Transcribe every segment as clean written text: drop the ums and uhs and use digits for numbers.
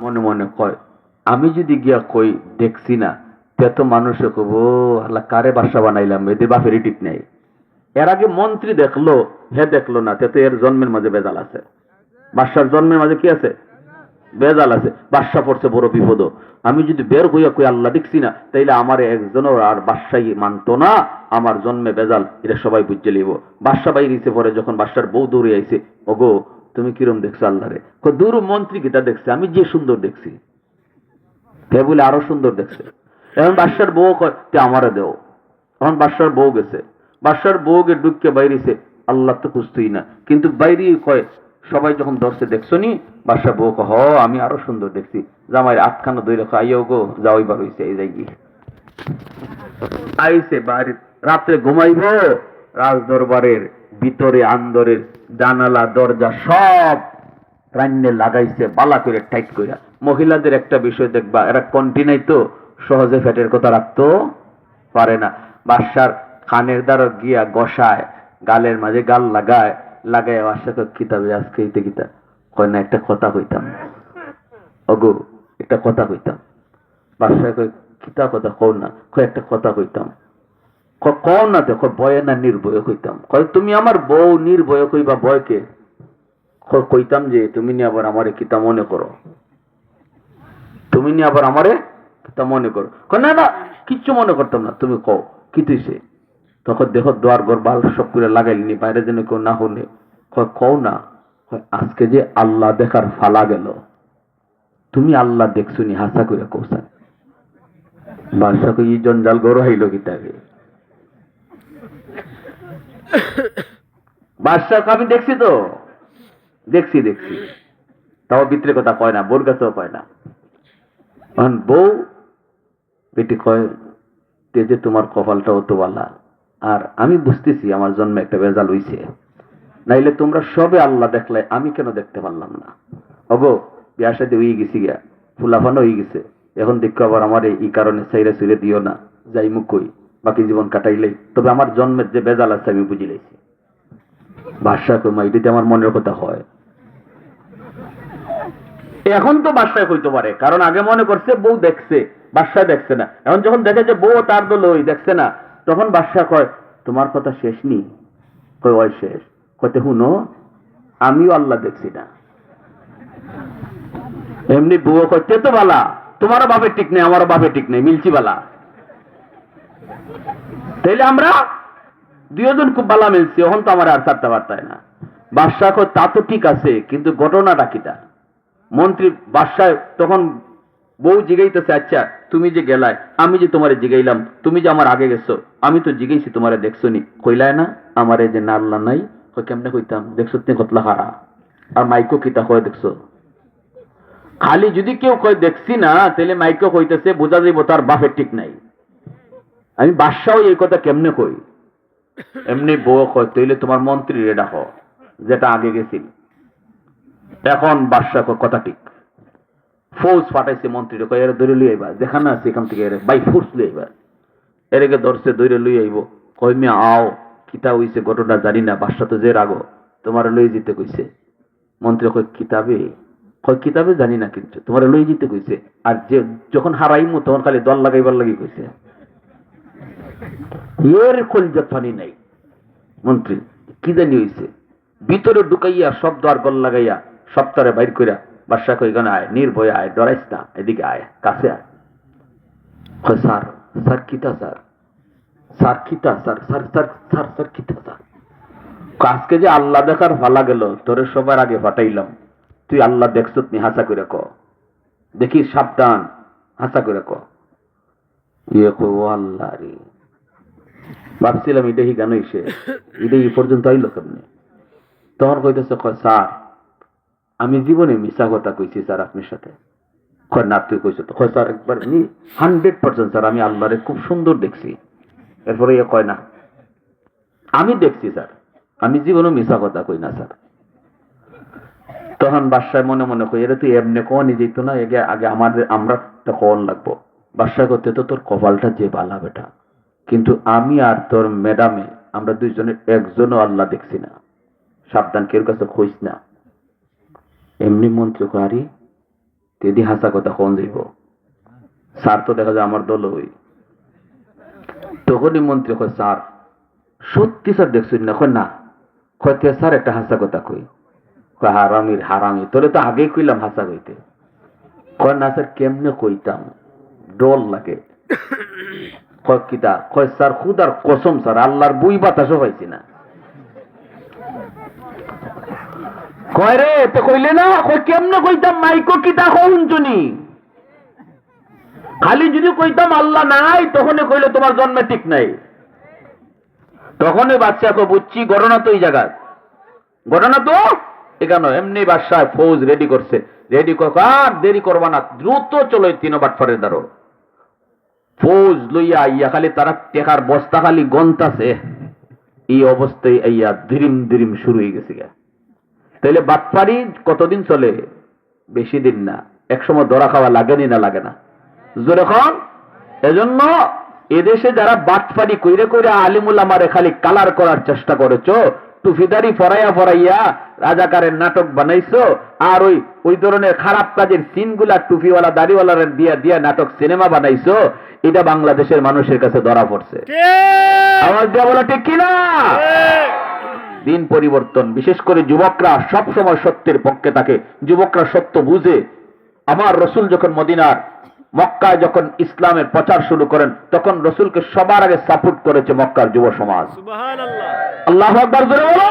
মনে মনে কয় আমি যদি গিয়া কই দেখছি না, তে তো মানুষে কব আল্লাহ কারে বাসা বানাইলাম, এদের বাপেরই ঠিক নাই। এর আগে মন্ত্রী দেখলো, হে দেখলো না, তে তো এর জন্মের মাঝে বেজাল আছে। বাদশার জন্মের মাঝে কি আছে? বেজাল আছে। বাদশা পড়ছে বড় বিপদ। আমি যদি বের হইয়া কই আল্লাহ দেখছি না, তাইলে আমার একজনও আর বাদশাই মানতো না, আমার জন্মে বেজাল, এটা সবাই বুঝে লিব। বাদশা বাইরেছে পরে, যখন বাদশার বউ দৌড়ে আইছে, ওগো তুমি কিরম দেখছো আল্লাহ রে? দূর মন্ত্রী কিটা দেখছে, আমি যে সুন্দর দেখছি। কে বলে আরো সুন্দর দেখছে। এখন বাদশার বউ কয় তে আমারে দেও। এখন বাদশার বউ গেছে, বাদশার বউকে ঢুককে বাইরেছে, আল্লাহ তো খুঁজতেই না, কিন্তু বাইরে কয় সবাই যখন ধরছে দেখছো নি, বাদশার বউ কহ আমি আরো সুন্দর দেখছি। জামাই আটখানা দই রেখো, আইও গো যাও, এবার হইছে এই যাই গিয়ে আইছে বাড়ি। রাত্রে ঘুমাইব, রাজ দরবারের ভিতরে আন্দরের জানালা দরজা সব রান্নে লাগাইছে বালা করে টাইট করে। মহিলাদের একটা বিষয় দেখবা, এরা কন্টিনাই তো সহজে ফ্যাটের কথা রাখতো পারে না। বাদশার কানের দ্বারা গিয়া গসায়, গালের মাঝে গাল লাগায়, লাগায় বাদশাকে কিতাবে আজকে এইতে কিতা কয় না একটা কথা কইতাম, ওগো একটা কথা কইতাম। বাদশাহ কয় কিতা কথা কও না, কয় একটা কথা কইতাম। কও না, দেখো বয়ে না নির্ভয়ে কইতাম। কয় তুমি আমার বউ, নির্ভয়ে কইবা বয়কে? কইতাম যে তুমি নিয়ে আবার আমারে কিতা মনে করো, তুমি নিয়ে আবার আমারে কিতা মনে করো। না না কিচ্ছু মনে করতাম না, তুমি কও কি তুইছে। তখন দেখো দোয়ার ঘর বাল সব করে লাগাইলিনি, বাইরে যেন কেউ না হলে। কও না। আজকে যে আল্লাহ দেখার ফালা গেল, তুমি আল্লাহ দেখছুনি হাসা করে কৌসান। বাদশা কই এই জঞ্জাল গরু হইল কিতাবে। বাদশা আমি দেখছি তো, দেখছি দেখছি, তাও ভিতরে কথা কয় না, বোর কাছেও কয় না। বউ বেটি কয় যে তোমার কপালটা অত বালা, আর আমি বুঝতেছি আমার জন্মে একটা বেজাল হইছে, নাইলে তোমরা সবে আল্লাহ দেখলে আমি কেন দেখতে পারলাম না। ওগো বিয়ার সাথে হয়ে গেছি গিয়া, ফুলাফানো হয়ে গেছে, এখন দেখো আবার আমার এই কারণে চাইরা চুরে দিও না, যাই মুখ কই বাকি জীবন কাটাইলেই, তবে আমার জন্মের যে বেজাল আছে আমি বুঝি লাইছি। বাদশা কই মা এটিতে আমার মনের কথা হয়। এখন তো বাদশায় কইতে পারে, কারণ আগে মনে করছে বউ দেখছে, বাদশায় দেখছে না। এখন যখন দেখে যে বউ তার দল ওই দেখছে না, তখন বাদশা কয় তোমার কথা শেষ নি? কই ওই শেষ। কইতে হুনো আমিও আল্লাহ দেখছি না। এমনি বউ কইতে তো বালা, তোমারও বাপের ঠিক নেই, আমারও বাপের ঠিক নেই, মিলছি বালা। তাইলে আমরা দুজন খুব বালা মিলছি, এখন তো আমার আর চারটা বার্তায় না। বাদশা কয় তা তো ঠিক আছে, কিন্তু ঘটনাটা কিটা? মন্ত্রী বাদশাহ তখন বউ জিগাইতেছে, আচ্ছা তুমি যে গেলায়, আমি যে তোমারে জিগাইলাম, তুমি যে আমার আগে গেছো, আমি তো জিগাইছি তোমারে দেখছো নি, কইলায় না আমার এই যে নাল্লা নাই। কেমনে কইতাম দেখছো তুমি কতলা হারা, আর মাইকো কিতা কয় দেখছো। খালি যদি কেউ কয় দেখছি না, তাহলে মাইকো কইতেছে বোঝা যাইব তার বাপের ঠিক নাই। আমি বাদশাহ এই কথা কেমনে কই। এমনি বউ কয় তাইলে তোমার মন্ত্রী রে ডাকো যেটা আগে গেছিল। এখন বাদশাহ কথা ঠিক, ফৌজ ফাটাইছে মন্ত্রী, এর ধরে লুই আইবা, যেখানে আছে এখান থেকে বাই ফোর্স লুই আইবা। এরকে ধরছে ধরে লুই আইব। কই মিয়া আও কিতা হইছে ঘটনা জানি না, বাদশা তো যে রাগো তোমার লই যেতে কইছে। মন্ত্রী কই কিতাবে? কই কিতাবে জানি না, কিন্তু তোমার লই যেতে কইছে। আর যে যখন হারাইমু তখন খালি দল লাগাইবার লাগি কইছে। এর কলজাত পানি নাই। মন্ত্রী কি জানি হইছে, ভিতরে ঢুকাইয়া শব্দ আর গল লাগাইয়া সপ্তাহে বাইর কইরা বাদশা কই গান আয়, নির্ভয়ে আয়, ডরাইস না, এদিকে আয়, কাছে আয়। কই স্যার, স্যার কিতা স্যার, স্যার কিতা sir, sir sir sir sir কিতা স্যার। আজকে যে আল্লাহ দেখার ভালা গেল, তোরে সবার আগে ফাটাইলাম, তুই আল্লাহ দেখছত নি? হাসা করে ক দেখি, সাবধান, হাসা করে ক। ইয়ে কো আল্লাহ রে, ভাবছিলাম এটাই গান হইছে, এটাই এই পর্যন্ত আইলো কেমনে। তখন কইতেছে কয় স্যার আমি জীবনে মিশা কথা কইছি স্যার আপনার সাথে। কয় না তুই কইছ তো। কয় স্যার একবার 100% স্যার আমি আল্লাহরে খুব সুন্দর দেখছি। এরপরে ইয়ে কয় না আমি দেখছি স্যার, আমি জীবনে মিশা কথা কই না স্যার। তখন বাদশায় মনে মনে কই এরা তুই এমনি কওয়ানি যেত না, আগে আমাদের আমরা একটা কল লাগবো। বাদশাহ করতে তো তোর কপালটা যে বালা বেটা, কিন্তু আমি আর তোর ম্যাডামে আমরা দুইজনের একজনও আল্লাহ দেখছি না, সাবধান কেউ কাছে কইস না। এমনি মন্ত্রী কারি তেদি হাসা কথা কোন যাইব, স্যার তো দেখা যায় আমার দল ওই। তখনই মন্ত্রী কয়, স্যার সত্যি স্যার দেখছেন না? কয় না। কয় স্যার একটা হাসা কথা কই। কয় হারামির হারামি, তোরে তো আগেই কইলাম হাসা কইতে। কয় না স্যার, কেমনে কইতাম, ডর লাগে। কয় কিতা? কয় স্যার খুদার কসম স্যার, আল্লাহর বুই বাতাসও পাইছি না। কয় রে তো কইলে না? কয় কেমনে কইতাম, মাইকো কিতা শুনছুনি? খালি যদি কইতাম আল্লাহ নাই, তখনই কইলে তোমার জন্মে ঠিক নাই। তখনই বাচ্চাকে বুঝছি ঘটনা তো এই জায়গায়, ঘটনা তো এখানে। এমনি বাদশাহ ফৌজ রেডি করছে, রেডি আর দেরি করবা না, দ্রুত চলো 3 বাটফারের দ্বারো। ফৌজ লইয়া আইয়া খালি তারা টেকার বস্তা খালি গন্তাছে। এই অবস্থায় আইয়া দিরিম দিরিম শুরু হয়ে গেছে। তাইলে বাটফারি কতদিন চলে? বেশি দিন না। একসময় ধরা খাওয়া লাগেনি না লাগে না? জোরে খন। এজন্য এদেশে যারা বাটফারি কইরে কইরে আলিমুল আমারে খালি কালার করার চেষ্টা করেছ, টুফিদারি ফরাইয়া ফরাইয়া রাজাকারের নাটক বানাইছো, আর ওই ধরনের খারাপ কাজের সিনগুলা টুফিওয়ালা দাড়িওয়ালার দিয়া দিয়া নাটক সিনেমা বানাইছো, এটা বাংলাদেশের মানুষের কাছে ধরা পড়ছে। আওয়াজ দেওয়া বলা ঠিক কিনা? দিন পরিবর্তন, বিশেষ করে যুবকরা সবসময় সত্যের পক্ষে থাকে। যুবকরা সত্য বুঝে। আমার রসুল যখন মদিনার মক্কায় যখন ইসলামের প্রচার শুরু করেন, তখন রসুলকে সবার আগে সাপোর্ট করেছে মক্কার যুব সমাজ। আল্লাহু আকবার জোরে বলো।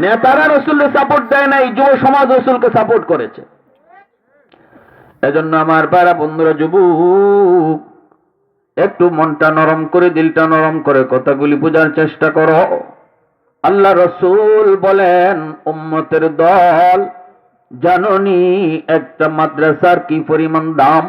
নেতারা রসুলকে সাপোর্ট দেয় নাই, যুব সমাজ রসুলকে সাপোর্ট করেছে। এজন্য আমার পাড়া বন্ধুরা, যুবক একটু মনটা নরম করে, দিলটা নরম করে কথাগুলি বোঝার চেষ্টা করো। আল্লাহ রসুল বলেন, উম্মতের দল জাননি একটা মাদ্রাসার কি পরিমাণ দাম?